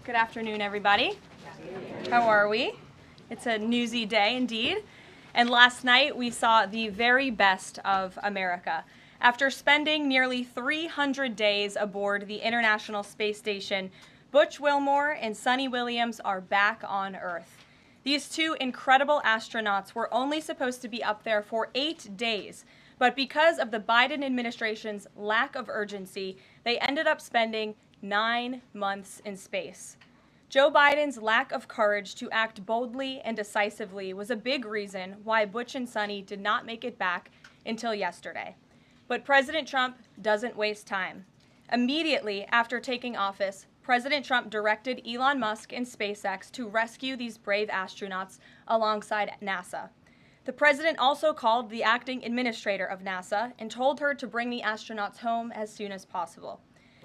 Good afternoon, everybody. How are we? It's a newsy day indeed. And last night we saw the very best of America. After spending nearly 300 days aboard the International Space Station, Butch Wilmore and Suni Williams are back on Earth. These two incredible astronauts were only supposed to be up there for 8 days, but because of the Biden administration's lack of urgency, they ended up spending 9 months in space. Joe Biden's lack of courage to act boldly and decisively was a big reason why Butch and Suni did not make it back until yesterday. But President Trump doesn't waste time. Immediately after taking office, President Trump directed Elon Musk and SpaceX to rescue these brave astronauts alongside NASA. The president also called the acting administrator of NASA and told her to bring the astronauts home as soon as possible.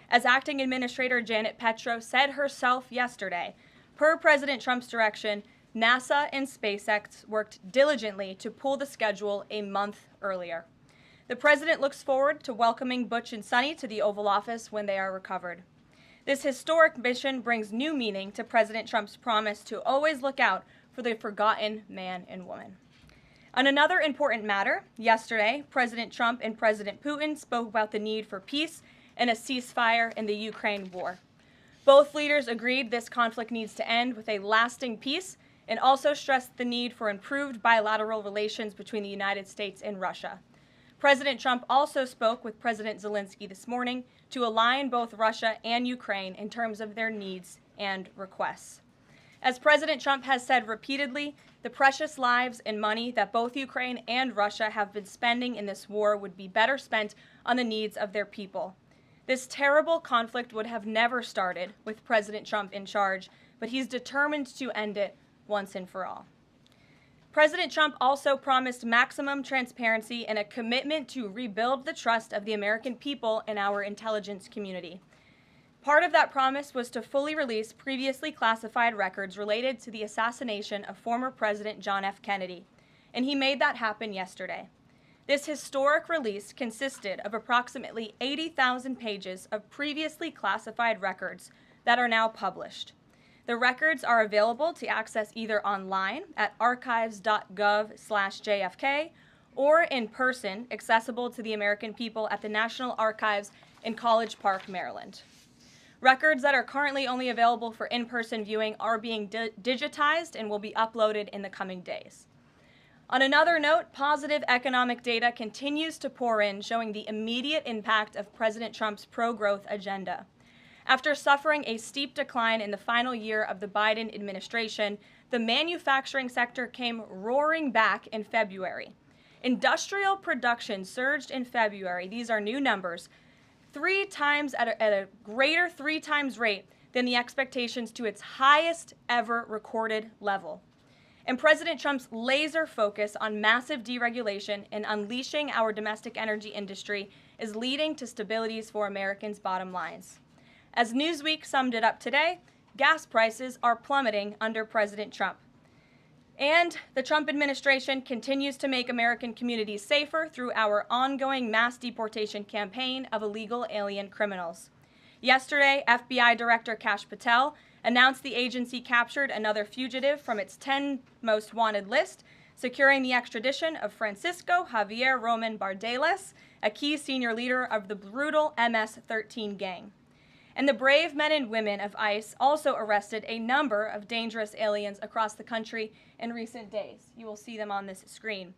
As acting administrator Janet Petro said herself yesterday, per President Trump's direction, NASA and SpaceX worked diligently to pull the schedule a month earlier. The president looks forward to welcoming Butch and Suni to the Oval Office when they are recovered. This historic mission brings new meaning to President Trump's promise to always look out for the forgotten man and woman. On another important matter, yesterday, President Trump and President Putin spoke about the need for peace and a ceasefire in the Ukraine war. Both leaders agreed this conflict needs to end with a lasting peace and also stressed the need for improved bilateral relations between the United States and Russia. President Trump also spoke with President Zelensky this morning to align both Russia and Ukraine in terms of their needs and requests. As President Trump has said repeatedly, the precious lives and money that both Ukraine and Russia have been spending in this war would be better spent on the needs of their people. This terrible conflict would have never started with President Trump in charge, but he's determined to end it once and for all. President Trump also promised maximum transparency and a commitment to rebuild the trust of the American people in our intelligence community. Part of that promise was to fully release previously classified records related to the assassination of former President John F. Kennedy, and he made that happen yesterday. This historic release consisted of approximately 80,000 pages of previously classified records that are now published. The records are available to access either online at archives.gov/JFK or in person, accessible to the American people at the National Archives in College Park, Maryland. Records that are currently only available for in-person viewing are being digitized and will be uploaded in the coming days. On another note, positive economic data continues to pour in, showing the immediate impact of President Trump's pro-growth agenda. After suffering a steep decline in the final year of the Biden administration, the manufacturing sector came roaring back in February. Industrial production surged in February, these are new numbers, 3 times at a greater 3 times rate than the expectations to its highest ever recorded level. And President Trump's laser focus on massive deregulation and unleashing our domestic energy industry is leading to stabilities for Americans' bottom lines. As Newsweek summed it up today, gas prices are plummeting under President Trump. And the Trump administration continues to make American communities safer through our ongoing mass deportation campaign of illegal alien criminals. Yesterday, FBI Director Kash Patel announced the agency captured another fugitive from its 10 most wanted list, securing the extradition of Francisco Javier Roman Bardeles, a key senior leader of the brutal MS-13 gang. And the brave men and women of ICE also arrested a number of dangerous aliens across the country in recent days. You will see them on this screen.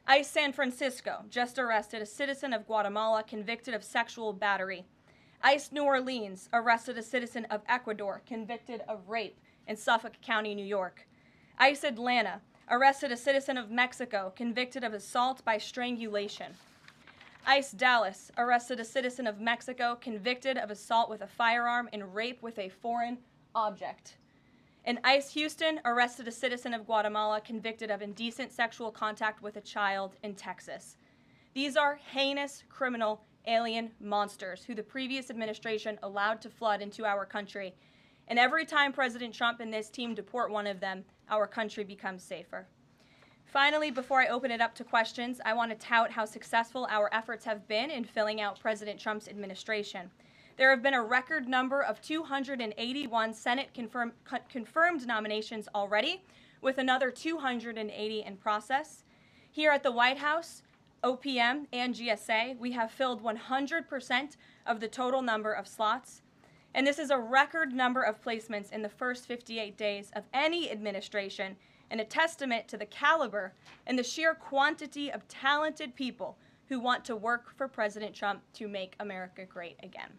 ICE San Francisco just arrested a citizen of Guatemala convicted of sexual battery. ICE New Orleans arrested a citizen of Ecuador convicted of rape in Suffolk County, New York. ICE Atlanta arrested a citizen of Mexico convicted of assault by strangulation. ICE Dallas arrested a citizen of Mexico convicted of assault with a firearm and rape with a foreign object. And ICE Houston arrested a citizen of Guatemala convicted of indecent sexual contact with a child in Texas. These are heinous criminal alien monsters who the previous administration allowed to flood into our country. And every time President Trump and this team deport one of them, our country becomes safer. Finally, before I open it up to questions, I want to tout how successful our efforts have been in filling out President Trump's administration. There have been a record number of 281 Senate confirmed nominations already, with another 280 in process. Here at the White House, OPM and GSA, we have filled 100% of the total number of slots. And this is a record number of placements in the first 58 days of any administration, and a testament to the caliber and the sheer quantity of talented people who want to work for President Trump to make America great again.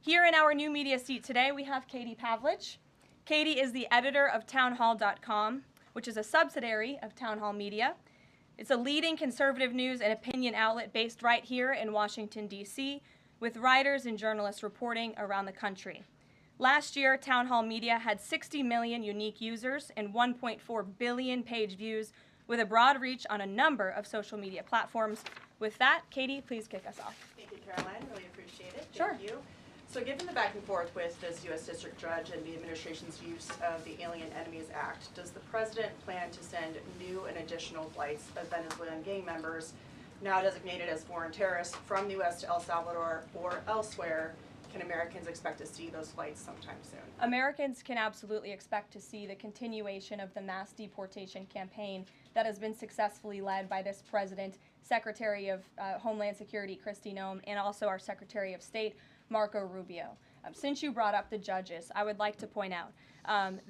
Here in our new media seat today, we have Katie Pavlich. Katie is the editor of townhall.com, which is a subsidiary of Town Hall Media. It's a leading conservative news and opinion outlet based right here in Washington, D.C., with writers and journalists reporting around the country. Last year, Town Hall Media had 60 million unique users and 1.4 billion page views, with a broad reach on a number of social media platforms. With that, Katie, please kick us off. Thank you, Karoline. Really appreciate it. Sure. Thank you. So given the back and forth with this U.S. District Judge and the administration's use of the Alien Enemies Act, does the President plan to send new and additional flights of Venezuelan gang members, now designated as foreign terrorists, from the U.S. to El Salvador or elsewhere? Can Americans expect to see those flights sometime soon? Americans can absolutely expect to see the continuation of the mass deportation campaign that has been successfully led by this president, Secretary of Homeland Security Kristi Noem, and also our Secretary of State, Marco Rubio. Since you brought up the judges, I would like to point out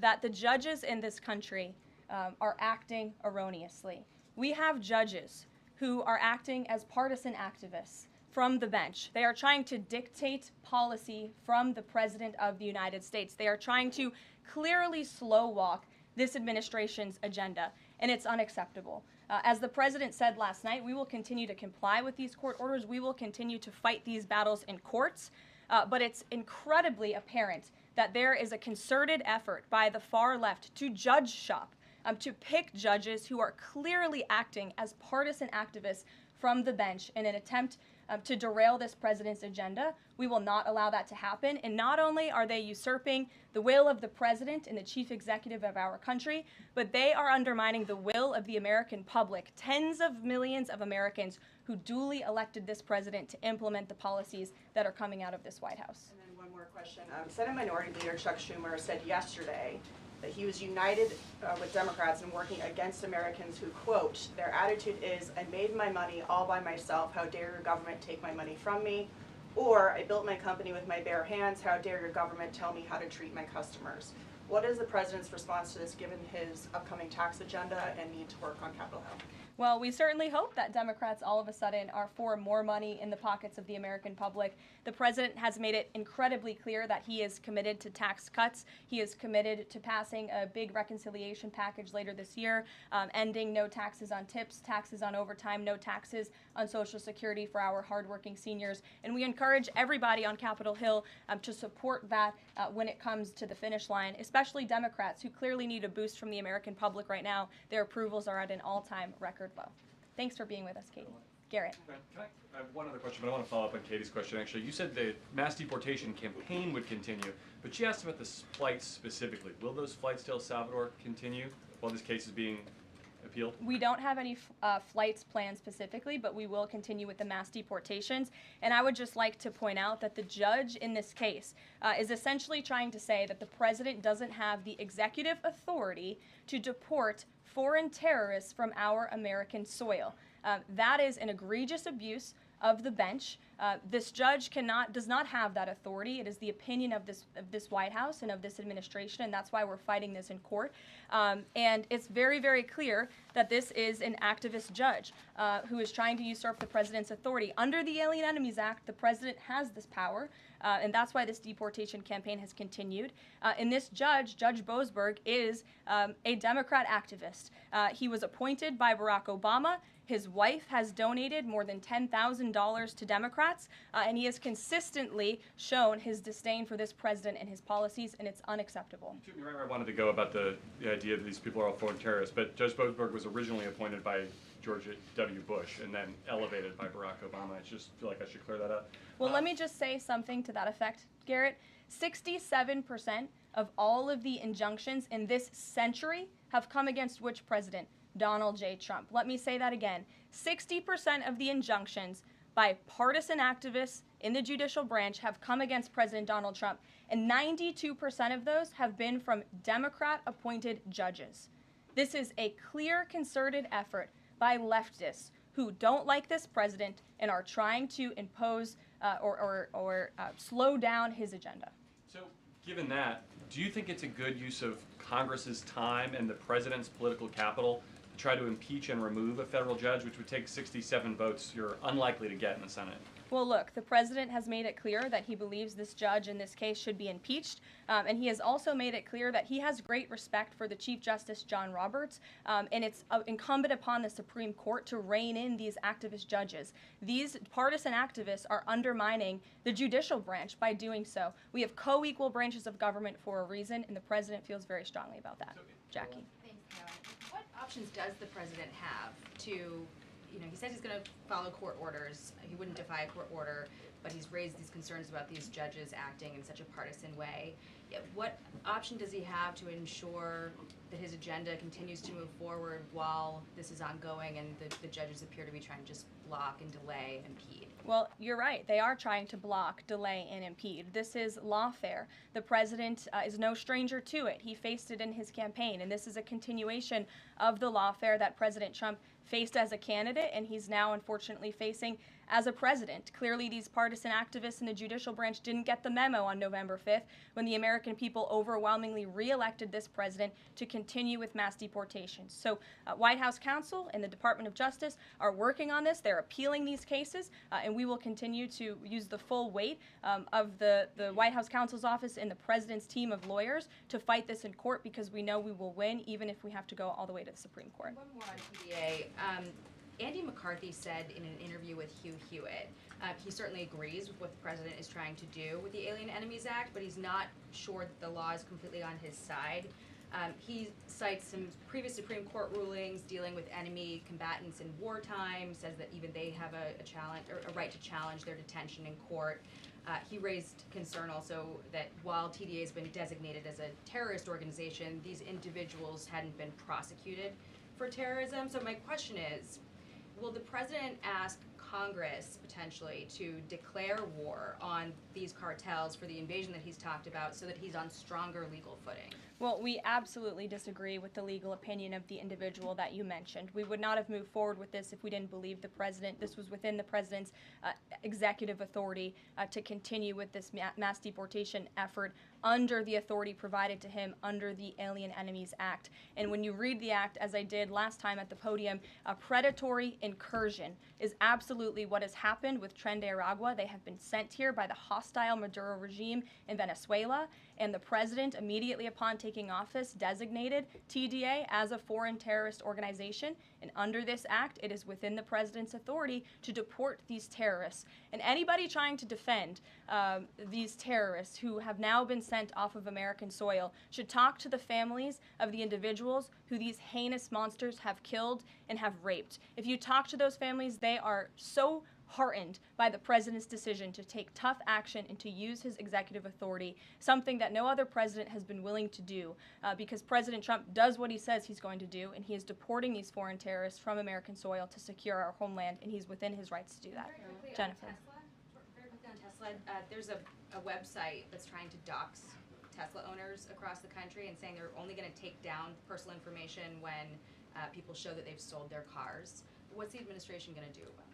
that the judges in this country are acting erroneously. We have judges who are acting as partisan activists from the bench. They are trying to dictate policy from the President of the United States. They are trying to clearly slow walk this administration's agenda, and it's unacceptable. As the President said last night, we will continue to comply with these court orders. We will continue to fight these battles in courts, but it's incredibly apparent that there is a concerted effort by the far left to judge shop, to pick judges who are clearly acting as partisan activists from the bench in an attempt to derail this president's agenda. We will not allow that to happen. And not only are they usurping the will of the president and the chief executive of our country, but they are undermining the will of the American public, tens of millions of Americans who duly elected this president to implement the policies that are coming out of this White House. And then one more question. Senate Minority Leader Chuck Schumer said yesterday that he was united with Democrats in working against Americans who, quote, their attitude is, I made my money all by myself, how dare your government take my money from me? Or, I built my company with my bare hands, how dare your government tell me how to treat my customers? What is the president's response to this, given his upcoming tax agenda and need to work on Capitol Hill? Well, we certainly hope that Democrats all of a sudden are for more money in the pockets of the American public. The president has made it incredibly clear that he is committed to tax cuts. He is committed to passing a big reconciliation package later this year, ending no taxes on tips, taxes on overtime, no taxes on Social Security for our hardworking seniors. And we encourage everybody on Capitol Hill to support that when it comes to the finish line, especially Democrats who clearly need a boost from the American public right now. Their approvals are at an all-time record low. Thanks for being with us, Katie. Garrett. I have one other question, but I want to follow up on Katie's question, actually. You said the mass deportation campaign would continue, but she asked about the flights specifically. Will those flights to El Salvador continue while this case is being appealed? We don't have any flights planned specifically, but we will continue with the mass deportations. And I would just like to point out that the judge in this case is essentially trying to say that the president doesn't have the executive authority to deport foreign terrorists from our American soil. That is an egregious abuse of the bench. This judge does not have that authority. It is the opinion of this White House and of this administration, and that's why we're fighting this in court. And it's very, very clear that this is an activist judge who is trying to usurp the president's authority. Under the Alien Enemies Act, the president has this power, and that's why this deportation campaign has continued. And this judge, Judge Boasberg, is a Democrat activist. He was appointed by Barack Obama. His wife has donated more than $10,000 to Democrats, and he has consistently shown his disdain for this president and his policies, and it's unacceptable. You took me right where I wanted to go about the idea that these people are all foreign terrorists, but Judge Boasberg was originally appointed by George W. Bush and then elevated by Barack Obama. I just feel like I should clear that up. Well, let me just say something to that effect, Garrett. 67% of all of the injunctions in this century have come against which president? Donald J. Trump. Let me say that again. 60% of the injunctions by partisan activists in the judicial branch have come against President Donald Trump, and 92% of those have been from Democrat-appointed judges. This is a clear, concerted effort by leftists who don't like this president and are trying to impose or slow down his agenda. So, given that, do you think it's a good use of Congress's time and the president's political capital to try to impeach and remove a federal judge, which would take 67 votes you're unlikely to get in the Senate? Well, look, the president has made it clear that he believes this judge in this case should be impeached, and he has also made it clear that he has great respect for the Chief Justice John Roberts, and it's incumbent upon the Supreme Court to rein in these activist judges. These partisan activists are undermining the judicial branch by doing so. We have co-equal branches of government for a reason, and the president feels very strongly about that. Jackie. Thanks, Caroline. What options does the president have to, he says he's going to follow court orders. He wouldn't defy a court order, but he's raised these concerns about these judges acting in such a partisan way. What option does he have to ensure that his agenda continues to move forward while this is ongoing and the judges appear to be trying to just block and delay and impede? Well, you're right. They are trying to block, delay, and impede. This is lawfare. The president is no stranger to it. He faced it in his campaign, and this is a continuation of the lawfare that President Trump faced as a candidate, and he's now unfortunately facing as a president. Clearly, these partisan activists in the judicial branch didn't get the memo on November 5th when the American people overwhelmingly re-elected this president to continue with mass deportations. So White House counsel and the Department of Justice are working on this. They're appealing these cases, and we will continue to use the full weight of the White House counsel's office and the president's team of lawyers to fight this in court, because we know we will win even if we have to go all the way to the Supreme Court. One more on TDA. Andy McCarthy said in an interview with Hugh Hewitt, he certainly agrees with what the president is trying to do with the Alien Enemies Act, but he's not sure that the law is completely on his side. He cites some previous Supreme Court rulings dealing with enemy combatants in wartime, says that even they have a right to challenge their detention in court. He raised concern also that while TDA has been designated as a terrorist organization, these individuals hadn't been prosecuted for terrorism. So my question is, will the president ask Congress potentially to declare war on these cartels for the invasion that he's talked about so that he's on stronger legal footing? Well, we absolutely disagree with the legal opinion of the individual that you mentioned. We would not have moved forward with this if we didn't believe the president. This was within the president's executive authority to continue with this mass deportation effort under the authority provided to him under the Alien Enemies Act. And when you read the act, as I did last time at the podium, a predatory incursion is absolutely what has happened with Tren de Aragua. They have been sent here by the hostile Maduro regime in Venezuela, and the president, immediately upon taking office, designated TDA as a foreign terrorist organization. And under this act, it is within the president's authority to deport these terrorists. And anybody trying to defend these terrorists who have now been sent off of American soil should talk to the families of the individuals who these heinous monsters have killed and have raped. If you talk to those families, they are so heartened by the president's decision to take tough action and to use his executive authority, something that no other president has been willing to do, because President Trump does what he says he's going to do, and he is deporting these foreign terrorists from American soil to secure our homeland, and he's within his rights to do that. Very quickly Jennifer. Very quickly on Tesla, there's a website that's trying to dox Tesla owners across the country and saying they're only going to take down personal information when people show that they've sold their cars. What's the administration going to do about that?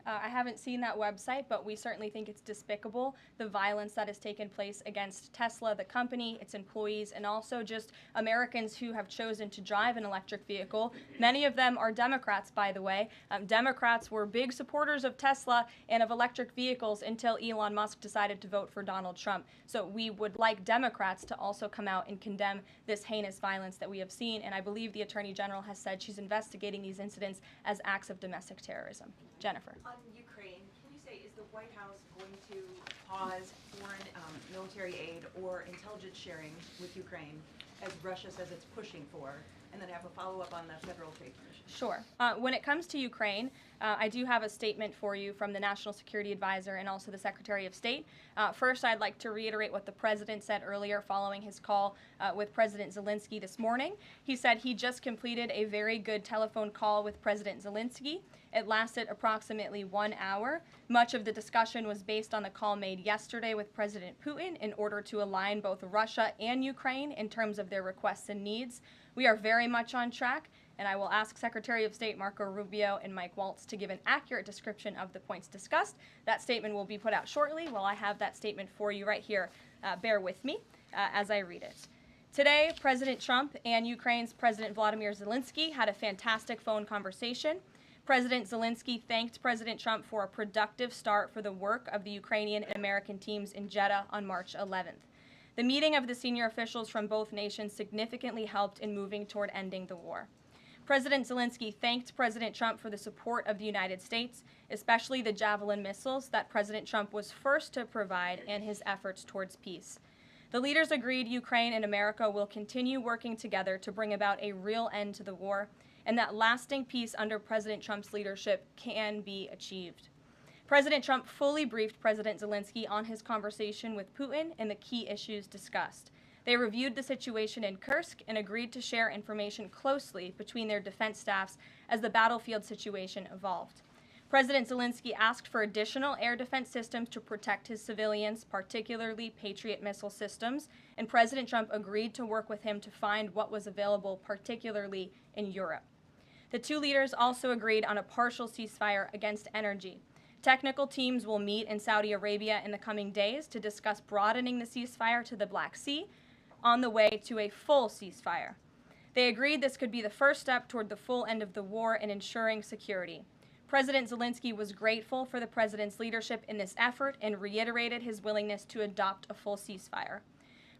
I haven't seen that website, but we certainly think it's despicable, the violence that has taken place against Tesla, the company, its employees, and also just Americans who have chosen to drive an electric vehicle. Many of them are Democrats, by the way. Democrats were big supporters of Tesla and of electric vehicles until Elon Musk decided to vote for Donald Trump. So we would like Democrats to also come out and condemn this heinous violence that we have seen, and I believe the Attorney General has said she's investigating these incidents as acts of domestic terrorism. Jennifer. On Ukraine, can you say, is the White House going to pause foreign military aid or intelligence sharing with Ukraine, as Russia says it's pushing for? And then I have a follow-up on the Federal Trade Commission. Sure. When it comes to Ukraine, I do have a statement for you from the National Security Advisor and also the Secretary of State. First, I'd like to reiterate what the President said earlier following his call with President Zelensky this morning. He said he just completed a very good telephone call with President Zelensky. It lasted approximately 1 hour. Much of the discussion was based on the call made yesterday with President Putin in order to align both Russia and Ukraine in terms of their requests and needs. We are very much on track, and I will ask Secretary of State Marco Rubio and Mike Waltz to give an accurate description of the points discussed. That statement will be put out shortly. Well, I have that statement for you right here. Bear with me as I read it. Today, President Trump and Ukraine's President Vladimir Zelensky had a fantastic phone conversation. President Zelensky thanked President Trump for a productive start for the work of the Ukrainian and American teams in Jeddah on March 11th. The meeting of the senior officials from both nations significantly helped in moving toward ending the war. President Zelensky thanked President Trump for the support of the United States, especially the Javelin missiles that President Trump was first to provide in his efforts towards peace. The leaders agreed Ukraine and America will continue working together to bring about a real end to the war, and that lasting peace under President Trump's leadership can be achieved. President Trump fully briefed President Zelensky on his conversation with Putin and the key issues discussed. They reviewed the situation in Kursk and agreed to share information closely between their defense staffs as the battlefield situation evolved. President Zelensky asked for additional air defense systems to protect his civilians, particularly Patriot missile systems, and President Trump agreed to work with him to find what was available, particularly in Europe. The two leaders also agreed on a partial ceasefire against energy. Technical teams will meet in Saudi Arabia in the coming days to discuss broadening the ceasefire to the Black Sea on the way to a full ceasefire. They agreed this could be the first step toward the full end of the war and ensuring security. President Zelensky was grateful for the president's leadership in this effort and reiterated his willingness to adopt a full ceasefire.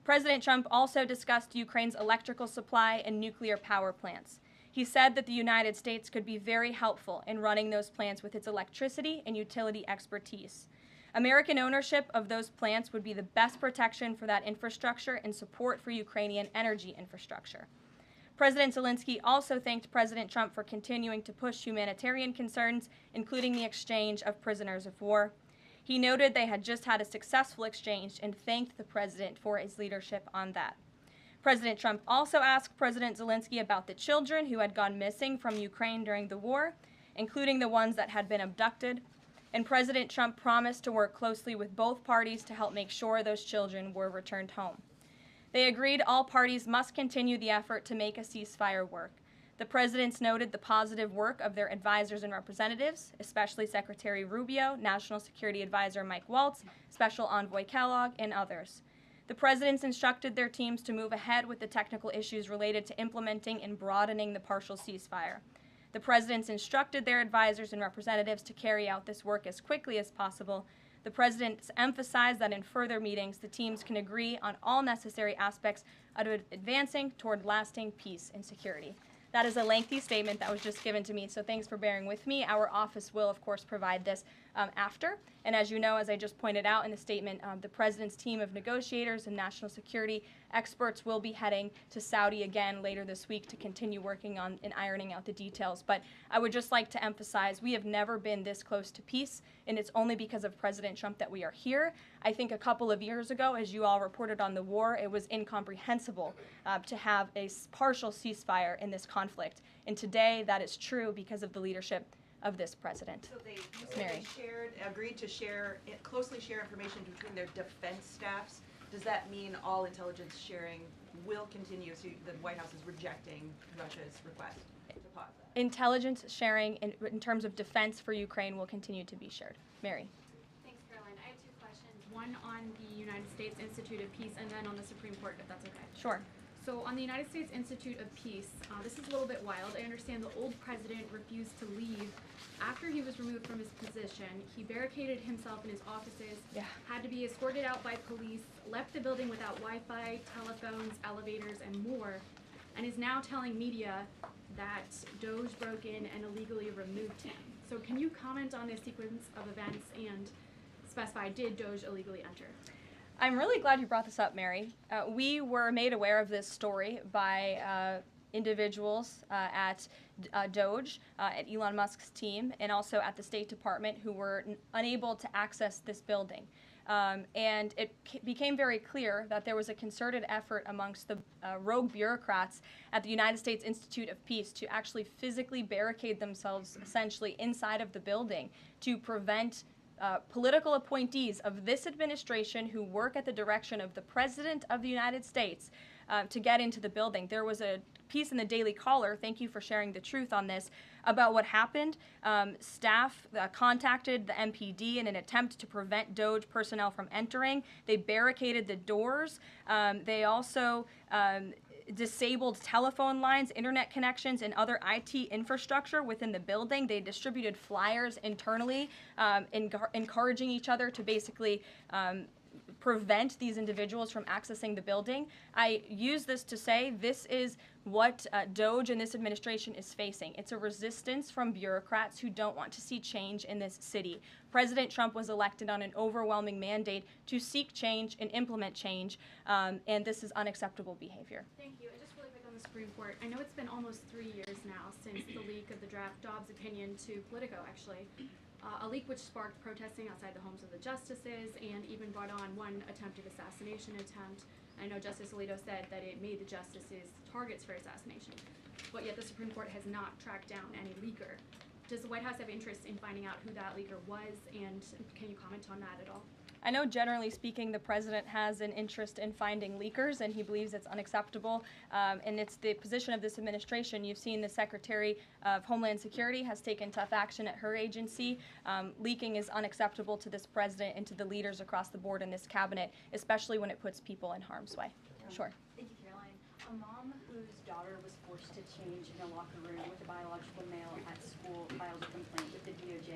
President Trump also discussed Ukraine's electrical supply and nuclear power plants. He said that the United States could be very helpful in running those plants with its electricity and utility expertise. American ownership of those plants would be the best protection for that infrastructure and support for Ukrainian energy infrastructure. President Zelensky also thanked President Trump for continuing to push humanitarian concerns, including the exchange of prisoners of war. He noted they had just had a successful exchange and thanked the president for his leadership on that. President Trump also asked President Zelensky about the children who had gone missing from Ukraine during the war, including the ones that had been abducted, and President Trump promised to work closely with both parties to help make sure those children were returned home. They agreed all parties must continue the effort to make a ceasefire work. The presidents noted the positive work of their advisors and representatives, especially Secretary Rubio, National Security Advisor Mike Waltz, Special Envoy Kellogg, and others. The presidents instructed their teams to move ahead with the technical issues related to implementing and broadening the partial ceasefire. The presidents instructed their advisors and representatives to carry out this work as quickly as possible. The presidents emphasized that in further meetings, the teams can agree on all necessary aspects of advancing toward lasting peace and security. That is a lengthy statement that was just given to me, so thanks for bearing with me. Our office will, of course, provide this after. And as you know, as I just pointed out in the statement, the president's team of negotiators and national security experts will be heading to Saudi again later this week to continue working on and ironing out the details. But I would just like to emphasize we have never been this close to peace, and it's only because of President Trump that we are here. I think a couple of years ago, as you all reported on the war, it was incomprehensible to have a partial ceasefire in this conflict. And today, that is true because of the leadership of this president. So you Mary. agreed to closely share information between their defense staffs. Does that mean all intelligence sharing will continue? So the White House is rejecting Russia's request to pause that? Intelligence sharing in terms of defense for Ukraine will continue to be shared. Mary. Thanks, Caroline. I have two questions. One on the United States Institute of Peace and then on the Supreme Court, if that's okay. Sure. So on the United States Institute of Peace, this is a little bit wild. I understand the old president refused to leave after he was removed from his position. He barricaded himself in his offices, had to be escorted out by police, left the building without Wi-Fi, telephones, elevators, and more, and is now telling media that Doge broke in and illegally removed him. So can you comment on this sequence of events and specify, did Doge illegally enter? I'm really glad you brought this up, Mary. We were made aware of this story by individuals at Doge, at Elon Musk's team, and also at the State Department who were unable to access this building. And it became very clear that there was a concerted effort amongst the rogue bureaucrats at the United States Institute of Peace to actually physically barricade themselves essentially inside of the building to prevent political appointees of this administration who work at the direction of the President of the United States to get into the building. There was a piece in the Daily Caller, thank you for sharing the truth on this, about what happened. Staff contacted the MPD in an attempt to prevent Doge personnel from entering. They barricaded the doors. They also disabled telephone lines, internet connections, and other IT infrastructure within the building. They distributed flyers internally, encouraging each other to basically prevent these individuals from accessing the building. I use this to say this is what Doge and this administration is facing. It's a resistance from bureaucrats who don't want to see change in this city. President Trump was elected on an overwhelming mandate to seek change and implement change, and this is unacceptable behavior. Thank you. And just really quick on the Supreme Court, I know it's been almost 3 years now since the leak of the draft Dobbs opinion to Politico, actually. A leak which sparked protesting outside the homes of the justices and even brought on one attempted assassination attempt. I know Justice Alito said that it made the justices targets for assassination, but yet the Supreme Court has not tracked down any leaker. Does the White House have interest in finding out who that leaker was, and can you comment on that at all? I know generally speaking the president has an interest in finding leakers and he believes it's unacceptable, and it's the position of this administration. You've seen the Secretary of Homeland Security has taken tough action at her agency. Leaking is unacceptable to this president and to the leaders across the board in this cabinet, especially when it puts people in harm's way. Sure. Thank you, Caroline. A mom whose daughter was forced to change in a locker room with a biological male at school filed a complaint with the DOJ.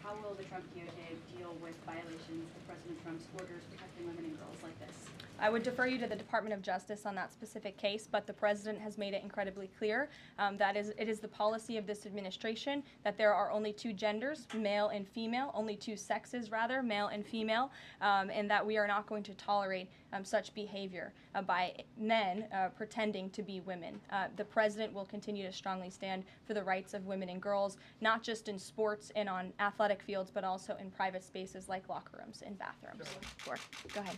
How will the Trump DOJ deal with violations of President Trump's orders protecting women and girls like this? I would defer you to the Department of Justice on that specific case, but the president has made it incredibly clear that it is the policy of this administration that there are only two genders, male and female, only two sexes rather, male and female, and that we are not going to tolerate such behavior by men pretending to be women. The president will continue to strongly stand for the rights of women and girls, not just in sports and on athletic fields, but also in private spaces like locker rooms and bathrooms. Sure. Go ahead.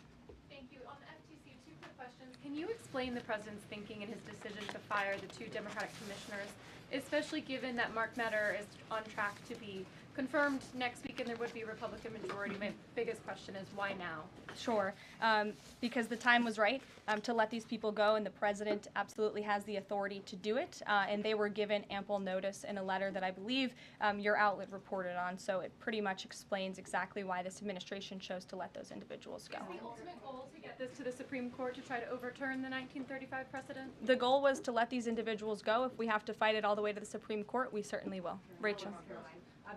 Thank you. On the FTC, two quick questions. Can you explain the president's thinking in his decision to fire the two Democratic commissioners, especially given that Mark Meadow is on track to be confirmed next week and there would be a Republican majority? My biggest question is why now? Sure, because the time was right to let these people go, and the president absolutely has the authority to do it, and they were given ample notice in a letter that I believe your outlet reported on, so it pretty much explains exactly why this administration chose to let those individuals go. Is the ultimate goal to get this to the Supreme Court to try to overturn the 1935 precedent? The goal was to let these individuals go. If we have to fight it all the way to the Supreme Court, we certainly will. Rachel.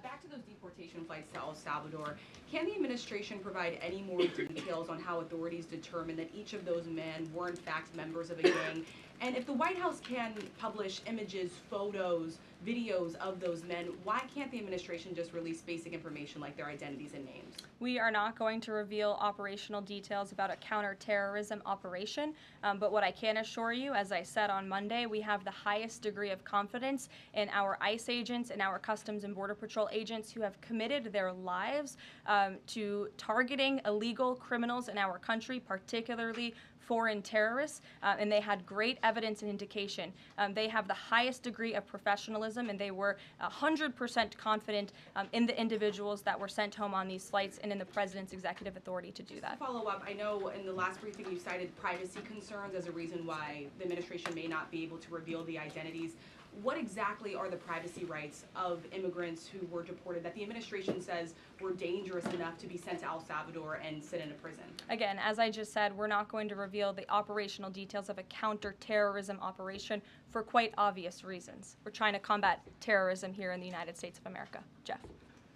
Back to those deportation flights to El Salvador, can the administration provide any more details on how authorities determined that each of those men were in fact members of a gang? And if the White House can publish images, photos, videos of those men, why can't the administration just release basic information like their identities and names? We are not going to reveal operational details about a counterterrorism operation, but what I can assure you, as I said on Monday, we have the highest degree of confidence in our ICE agents and our Customs and Border Patrol agents who have committed their lives to targeting illegal criminals in our country, particularly foreign terrorists, and they had great evidence and indication. They have the highest degree of professionalism, and they were 100% confident in the individuals that were sent home on these flights and in the president's executive authority to do that. Just to follow up, I know in the last briefing you cited privacy concerns as a reason why the administration may not be able to reveal the identities. What exactly are the privacy rights of immigrants who were deported that the administration says were dangerous enough to be sent to El Salvador and sit in a prison? Again, as I just said, we're not going to reveal the operational details of a counterterrorism operation for quite obvious reasons. We're trying to combat terrorism here in the United States of America. Jeff.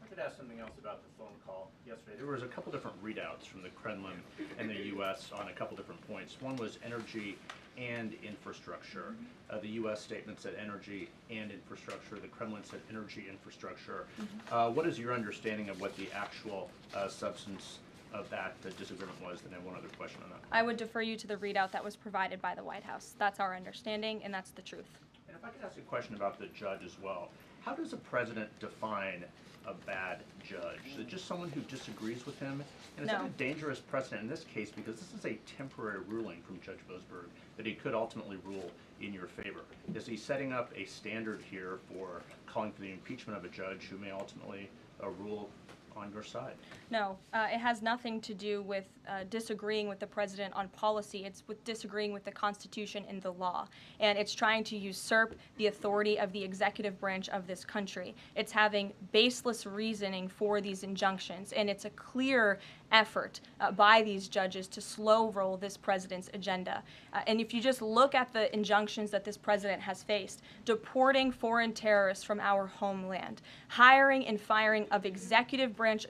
I could ask something else about the phone call yesterday. There was a couple different readouts from the Kremlin and the U.S. on a couple different points. One was energy and infrastructure. The U.S. statement said energy and infrastructure. The Kremlin said energy infrastructure. What is your understanding of what the actual substance of that disagreement was? Then I have one other question on that. I would defer you to the readout that was provided by the White House. That's our understanding, and that's the truth. And if I could ask a question about the judge as well. How does a president define a bad judge? Is it just someone who disagrees with him? And is that a dangerous precedent in this case, because this is a temporary ruling from Judge Boasberg that he could ultimately rule in your favor? Is he setting up a standard here for calling for the impeachment of a judge who may ultimately rule on your side? No, it has nothing to do with disagreeing with the president on policy. It's with disagreeing with the Constitution and the law. And it's trying to usurp the authority of the executive branch of this country. It's having baseless reasoning for these injunctions. And it's a clear effort by these judges to slow roll this president's agenda. And if you just look at the injunctions that this president has faced, deporting foreign terrorists from our homeland, hiring and firing of executive branch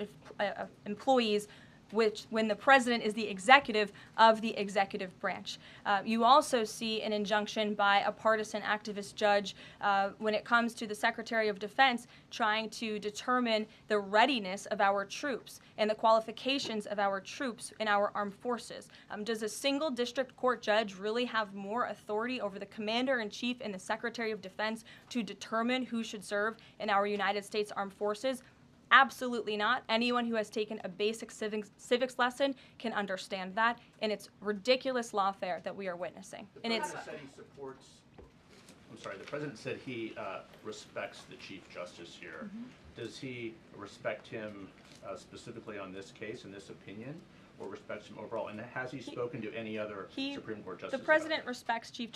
employees, which when the president is the executive of the executive branch. You also see an injunction by a partisan activist judge when it comes to the Secretary of Defense trying to determine the readiness of our troops and the qualifications of our troops in our armed forces. Does a single district court judge really have more authority over the Commander-in-Chief and the Secretary of Defense to determine who should serve in our United States Armed Forces? Absolutely not. Anyone who has taken a basic civics lesson can understand that, and it's ridiculous lawfare that we are witnessing. The president said he supports. I'm sorry. The president said he respects the Chief Justice here. Does he respect him specifically on this case and this opinion, or respects him overall? And has he spoken to any other Supreme Court justices? The president respects Chief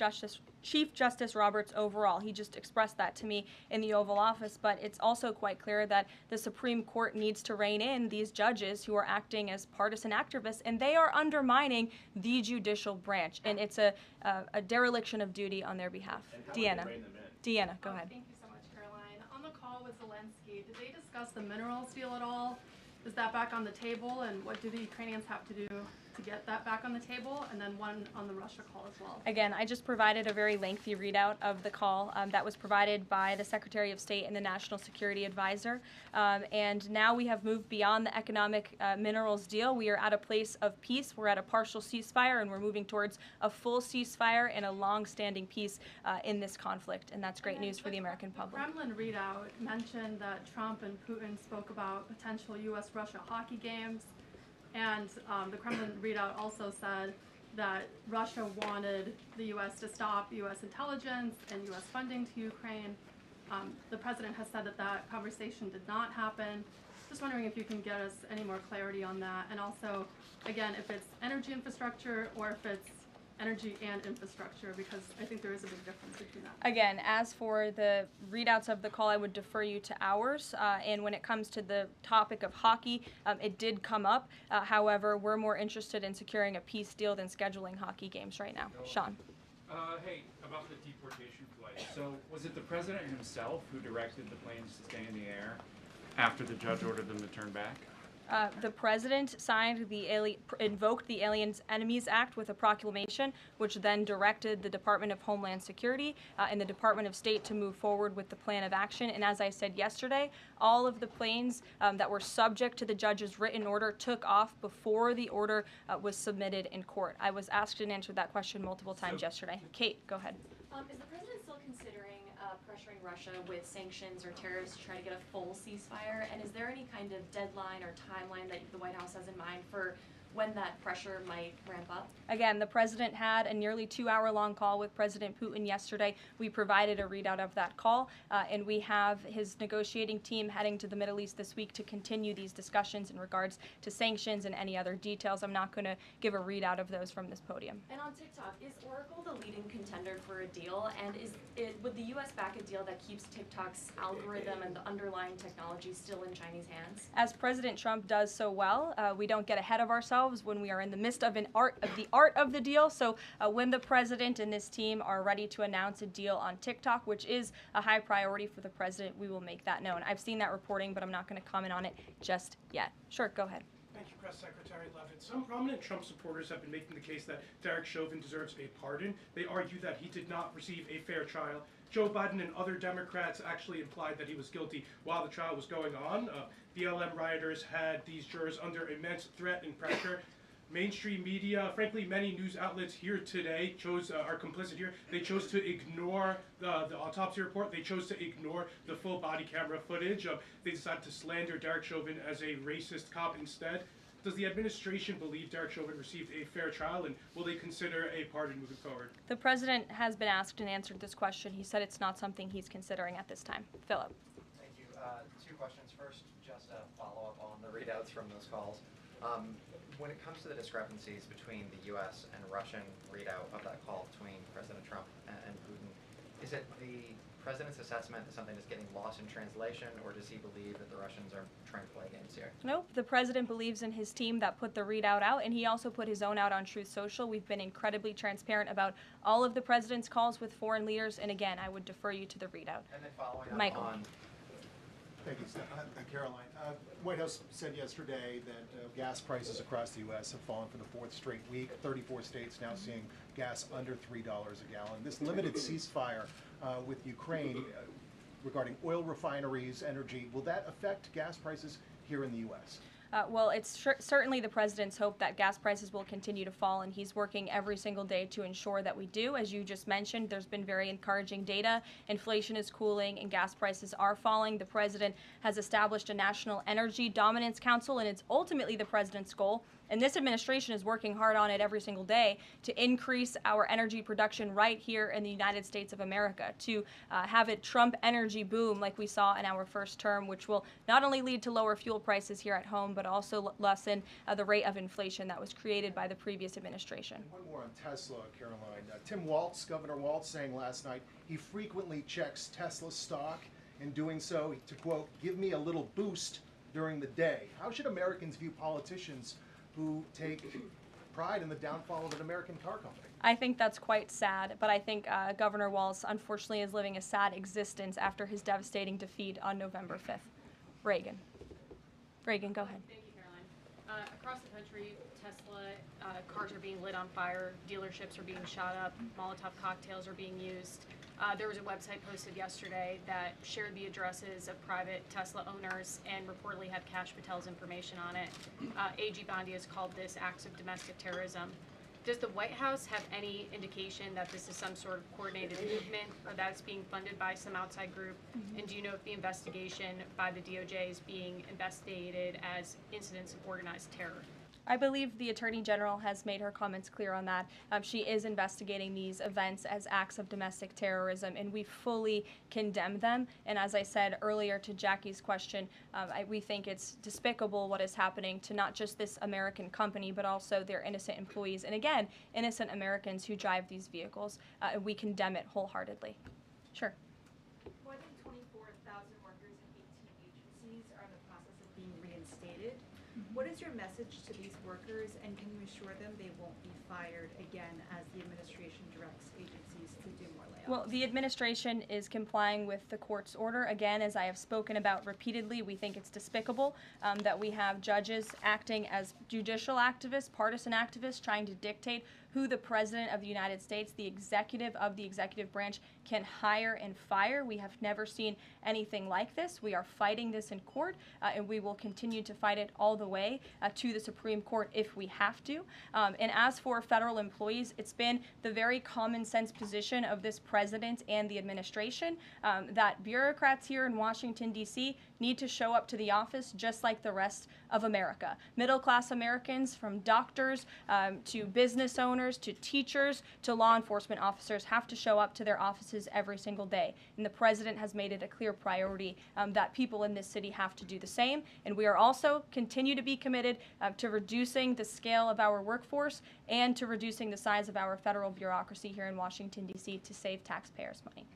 Justice Roberts overall. He just expressed that to me in the Oval Office, but it's also quite clear that the Supreme Court needs to rein in these judges who are acting as partisan activists, and they are undermining the judicial branch, and it's a dereliction of duty on their behalf. Deanna, go ahead. Thank you so much, Caroline. On the call with Zelensky, did they discuss the minerals deal at all? Is that back on the table, and what do the Ukrainians have to do to get that back on the table? And then one on the Russia call as well. Again, I just provided a very lengthy readout of the call that was provided by the Secretary of State and the National Security Advisor. And now we have moved beyond the economic minerals deal. We are at a place of peace. We're at a partial ceasefire, and we're moving towards a full ceasefire and a long-standing peace in this conflict. And that's great news for the American public. The Kremlin readout mentioned that Trump and Putin spoke about potential U.S.-Russia hockey games. And the Kremlin readout also said that Russia wanted the U.S. to stop U.S. intelligence and U.S. funding to Ukraine. The president has said that that conversation did not happen. Just wondering if you can get us any more clarity on that. And also, again, if it's energy infrastructure or if it's energy and infrastructure, because I think there is a big difference between that. Again, as for the readouts of the call, I would defer you to ours. And when it comes to the topic of hockey, it did come up. However, we're more interested in securing a peace deal than scheduling hockey games right now. Sean. Hey, about the deportation flight. So was it the president himself who directed the planes to stay in the air after the judge ordered them to turn back? The president invoked the Aliens Enemies Act with a proclamation, which then directed the Department of Homeland Security and the Department of State to move forward with the plan of action. And as I said yesterday, all of the planes that were subject to the judge's written order took off before the order was submitted in court. I was asked and answered that question multiple times yesterday. Kate, go ahead. Is the president still considering pressuring Russia with sanctions or tariffs to try to get a full ceasefire? And is there any kind of deadline or timeline that the White House has in mind for when that pressure might ramp up? Again, the president had a nearly 2-hour-long call with President Putin yesterday. We provided a readout of that call, and we have his negotiating team heading to the Middle East this week to continue these discussions in regards to sanctions and any other details. I'm not going to give a readout of those from this podium. And on TikTok, is Oracle the leading contender for a deal? And would the U.S. back a deal that keeps TikTok's algorithm and the underlying technology still in Chinese hands? As President Trump does so well, we don't get ahead of ourselves when we are in the midst of the art of the deal. So when the president and this team are ready to announce a deal on TikTok, which is a high priority for the president, we will make that known. I've seen that reporting, but I'm not going to comment on it just yet. Sure, go ahead. Thank you. Press Secretary Leavitt. Some prominent Trump supporters have been making the case that Derek Chauvin deserves a pardon. They argue that he did not receive a fair trial. Joe Biden and other Democrats actually implied that he was guilty while the trial was going on. BLM rioters had these jurors under immense threat and pressure. Mainstream media, frankly, many news outlets here today are complicit here. They chose to ignore the autopsy report. They chose to ignore the full body camera footage. They decided to slander Derek Chauvin as a racist cop instead. Does the administration believe Derek Chauvin received a fair trial, and will they consider a pardon moving forward? The president has been asked and answered this question. He said it's not something he's considering at this time. Philip. Thank you. Two questions. First, just a follow-up on the readouts from those calls. When it comes to the discrepancies between the U.S. and Russian readout of that call between President Trump and Putin, is it the president's assessment that something is getting lost in translation, or does he believe that the Russians are trying to play games here? Nope. The president believes in his team that put the readout out, and he also put his own out on Truth Social. We've been incredibly transparent about all of the president's calls with foreign leaders, and again, I would defer you to the readout. And then following up Michael. on... Thank you, Karoline. White House said yesterday that gas prices across the U.S. have fallen for the fourth straight week. 34 states now seeing gas under $3 a gallon. This limited ceasefire with Ukraine regarding oil refineries, energy, will that affect gas prices here in the U.S.? Well, it's certainly the president's hope that gas prices will continue to fall, and he's working every single day to ensure that we do. As you just mentioned, there's been very encouraging data. Inflation is cooling and gas prices are falling. The president has established a National Energy Dominance Council, and it's ultimately the president's goal. And this administration is working hard on it every single day to increase our energy production right here in the United States of America, to have it Trump energy boom like we saw in our first term, which will not only lead to lower fuel prices here at home, but also lessen the rate of inflation that was created by the previous administration. One more on Tesla, Caroline. Tim Waltz, Governor Waltz, saying last night he frequently checks Tesla stock, in doing so to, quote, give me a little boost during the day. How should Americans view politicians who take pride in the downfall of an American car company? I think that's quite sad, but I think Governor Walz unfortunately is living a sad existence after his devastating defeat on November 5th. Reagan, go ahead. Thank you, Caroline. Across the country, Tesla cars are being lit on fire, dealerships are being shot up, Molotov cocktails are being used. There was a website posted yesterday that shared the addresses of private Tesla owners and reportedly had Kash Patel's information on it. AG Bondi has called this acts of domestic terrorism. Does the White House have any indication that this is some sort of coordinated movement or that it's being funded by some outside group? And do you know if the investigation by the DOJ is being investigated as incidents of organized terror? I believe the Attorney General has made her comments clear on that. She is investigating these events as acts of domestic terrorism, and we fully condemn them. And as I said earlier to Jackie's question, we think it's despicable what is happening to not just this American company, but also their innocent employees. And again, innocent Americans who drive these vehicles. And we condemn it wholeheartedly. Sure. More than 24,000 workers in 18 agencies are in the process of being reinstated. What is your message to these workers, and can you assure them they won't be fired again as the administration directs agencies to do more layoffs? Well, the administration is complying with the court's order. Again, as I have spoken about repeatedly, we think it's despicable that we have judges acting as judicial activists, partisan activists, trying to dictate who the President of the United States, the executive of the executive branch, can hire and fire. We have never seen anything like this. We are fighting this in court, and we will continue to fight it all the way to the Supreme Court if we have to. And as for federal employees, it's been the very common sense position of this president and the administration that bureaucrats here in Washington, D.C. need to show up to the office just like the rest of America. Middle-class Americans, from doctors to business owners to teachers to law enforcement officers, have to show up to their offices every single day. And the president has made it a clear priority that people in this city have to do the same. And we are also continue to be committed to reducing the scale of our workforce and to reducing the size of our federal bureaucracy here in Washington, D.C. to save taxpayers' money.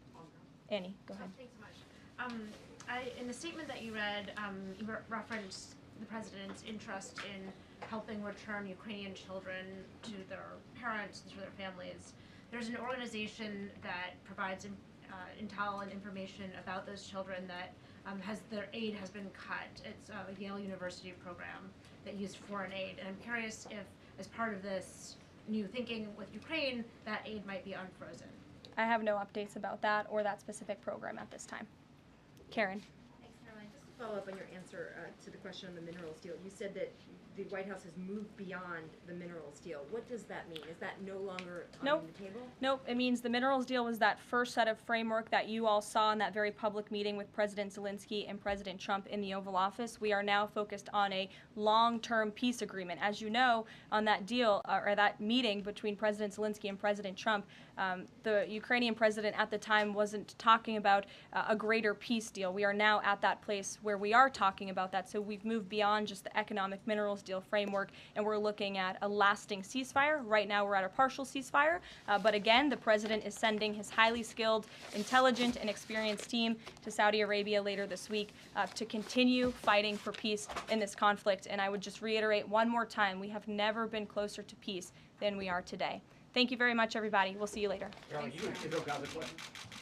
Annie, go ahead. Thanks so much. In the statement that you read, you referenced the president's interest in helping return Ukrainian children to their parents, to their families. There's an organization that provides intel and information about those children that their aid has been cut. It's a Yale University program. that used foreign aid. And I'm curious if, as part of this new thinking with Ukraine, that aid might be unfrozen. I have no updates about that or that specific program at this time. Karen. Thanks, Caroline. Just to follow up on your answer to the question on the minerals deal, you said that the White House has moved beyond the minerals deal. What does that mean? Is that no longer on the table? Nope. It means the minerals deal was that first set of framework that you all saw in that very public meeting with President Zelensky and President Trump in the Oval Office. We are now focused on a long-term peace agreement. As you know, on that deal, or that meeting between President Zelensky and President Trump, the Ukrainian president at the time wasn't talking about a greater peace deal. We are now at that place where we are talking about that. So we've moved beyond just the economic minerals deal framework, and we're looking at a lasting ceasefire. Right now we're at a partial ceasefire, but again, the president is sending his highly skilled, intelligent, and experienced team to Saudi Arabia later this week to continue fighting for peace in this conflict. And I would just reiterate one more time, we have never been closer to peace than we are today. Thank you very much, everybody. We'll see you later. Caroline, you got the question?